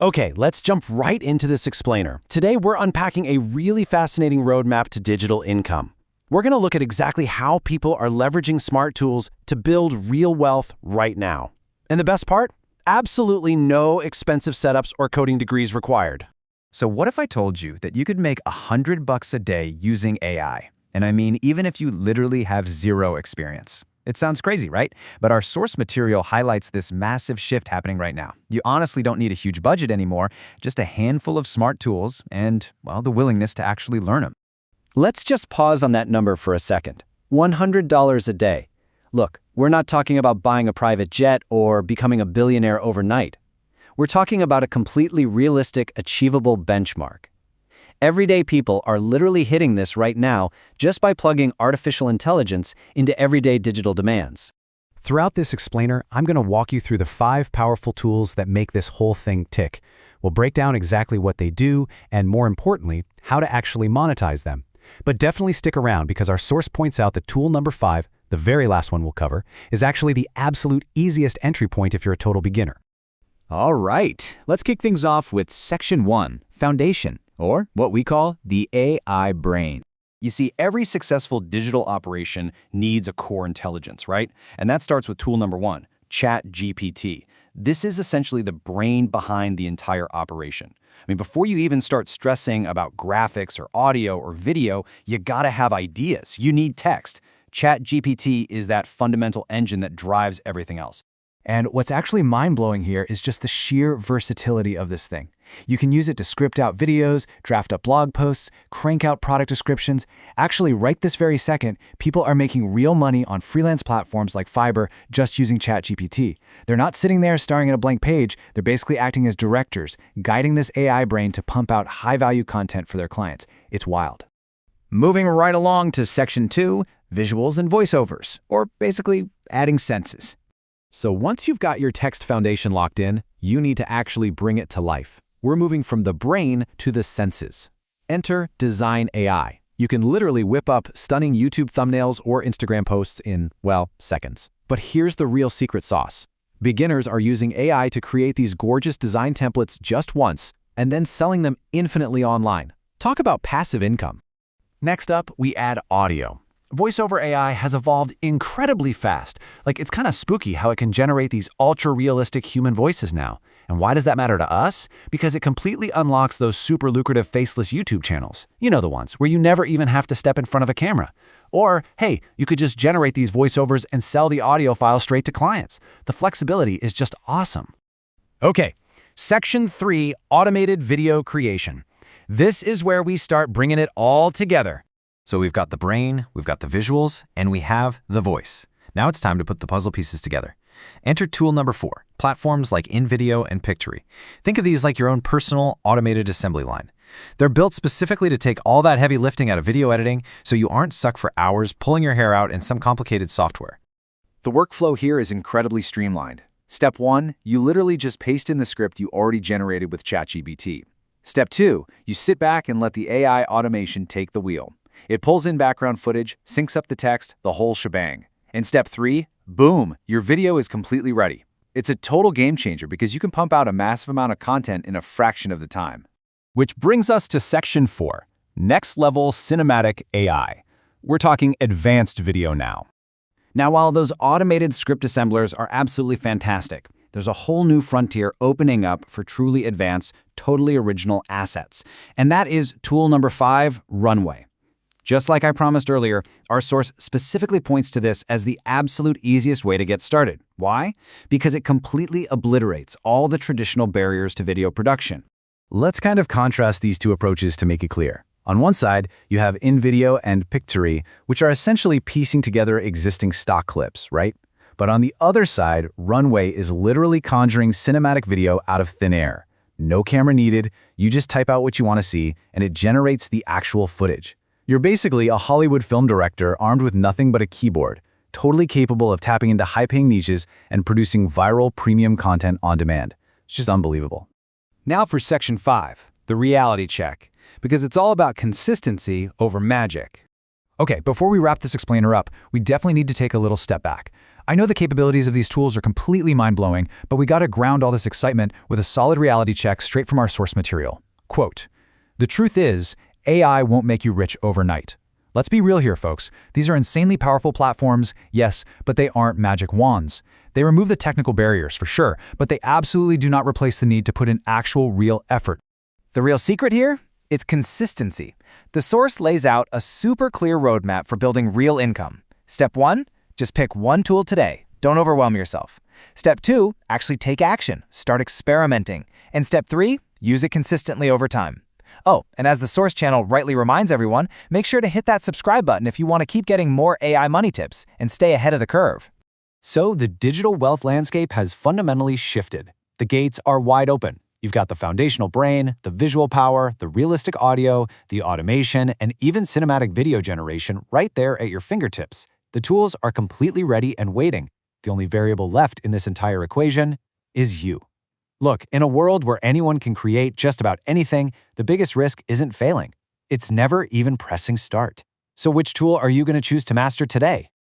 Okay, let's jump right into this explainer. Today, we're unpacking a really fascinating roadmap to digital income. We're going to look at exactly how people are leveraging smart tools to build real wealth right now. And the best part? Absolutely no expensive setups or coding degrees required. So what if I told you that you could make $100 a day using AI? And I mean, even if you literally have zero experience. It sounds crazy, right? But our source material highlights this massive shift happening right now. You honestly don't need a huge budget anymore, just a handful of smart tools and, well, the willingness to actually learn them. Let's just pause on that number for a second. $100 a day. Look, we're not talking about buying a private jet or becoming a billionaire overnight. We're talking about a completely realistic, achievable benchmark. Everyday people are literally hitting this right now just by plugging artificial intelligence into everyday digital demands. Throughout this explainer, I'm going to walk you through the 5 powerful tools that make this whole thing tick. We'll break down exactly what they do and, more importantly, how to actually monetize them. But definitely stick around because our source points out that tool number 5, the very last one we'll cover, is actually the absolute easiest entry point if you're a total beginner. All right, let's kick things off with Section 1, Foundation, or what we call the AI brain. You see, every successful digital operation needs a core intelligence, right? And that starts with tool number 1, ChatGPT. This is essentially the brain behind the entire operation. I mean, before you even start stressing about graphics or audio or video, you gotta have ideas. You need text. ChatGPT is that fundamental engine that drives everything else. And what's actually mind-blowing here is just the sheer versatility of this thing. You can use it to script out videos, draft up blog posts, crank out product descriptions. Actually, right this very second, people are making real money on freelance platforms like Fiverr just using ChatGPT. They're not sitting there staring at a blank page. They're basically acting as directors, guiding this AI brain to pump out high-value content for their clients. It's wild. Moving right along to Section 2, Visuals and Voiceovers, or basically adding senses. So once you've got your text foundation locked in, you need to actually bring it to life. We're moving from the brain to the senses. Enter Design AI. You can literally whip up stunning YouTube thumbnails or Instagram posts in, well, seconds. But here's the real secret sauce. Beginners are using AI to create these gorgeous design templates just once and then selling them infinitely online. Talk about passive income. Next up, we add audio. VoiceOver AI has evolved incredibly fast. Like, it's kind of spooky how it can generate these ultra-realistic human voices now. And why does that matter to us? Because it completely unlocks those super lucrative faceless YouTube channels. You know, the ones where you never even have to step in front of a camera. Or, hey, you could just generate these voiceovers and sell the audio file straight to clients. The flexibility is just awesome. Okay, Section 3, Automated Video Creation. This is where we start bringing it all together. So we've got the brain, we've got the visuals, and we have the voice. Now it's time to put the puzzle pieces together. Enter tool number 4, platforms like InVideo and Pictory. Think of these like your own personal automated assembly line. They're built specifically to take all that heavy lifting out of video editing so you aren't stuck for hours pulling your hair out in some complicated software. The workflow here is incredibly streamlined. Step 1, you literally just paste in the script you already generated with ChatGPT. Step 2, you sit back and let the AI automation take the wheel. It pulls in background footage, syncs up the text, the whole shebang. In step 3, boom, your video is completely ready. It's a total game changer because you can pump out a massive amount of content in a fraction of the time. Which brings us to Section 4, Next Level Cinematic AI. We're talking advanced video now. Now, while those automated script assemblers are absolutely fantastic, there's a whole new frontier opening up for truly advanced, totally original assets. And that is tool number 5, Runway. Just like I promised earlier, our source specifically points to this as the absolute easiest way to get started. Why? Because it completely obliterates all the traditional barriers to video production. Let's kind of contrast these two approaches to make it clear. On one side, you have InVideo and Pictory, which are essentially piecing together existing stock clips, right? But on the other side, Runway is literally conjuring cinematic video out of thin air. No camera needed, you just type out what you want to see, and it generates the actual footage. You're basically a Hollywood film director armed with nothing but a keyboard, totally capable of tapping into high-paying niches and producing viral premium content on demand. It's just unbelievable. Now for Section 5, the reality check, because it's all about consistency over magic. Okay, before we wrap this explainer up, we definitely need to take a little step back. I know the capabilities of these tools are completely mind-blowing, but we gotta ground all this excitement with a solid reality check straight from our source material. Quote, "The truth is, AI won't make you rich overnight. Let's be real here, folks. These are insanely powerful platforms, yes, but they aren't magic wands. They remove the technical barriers, for sure, but they absolutely do not replace the need to put in actual real effort." The real secret here? It's consistency. The source lays out a super clear roadmap for building real income. Step 1, just pick one tool today. Don't overwhelm yourself. Step 2, actually take action. Start experimenting. And step 3, use it consistently over time. Oh, and as the source channel rightly reminds everyone, make sure to hit that subscribe button if you want to keep getting more AI money tips and stay ahead of the curve. So the digital wealth landscape has fundamentally shifted. The gates are wide open. You've got the foundational brain, the visual power, the realistic audio, the automation, and even cinematic video generation right there at your fingertips. The tools are completely ready and waiting. The only variable left in this entire equation is you. Look, in a world where anyone can create just about anything, the biggest risk isn't failing. It's never even pressing start. So which tool are you going to choose to master today?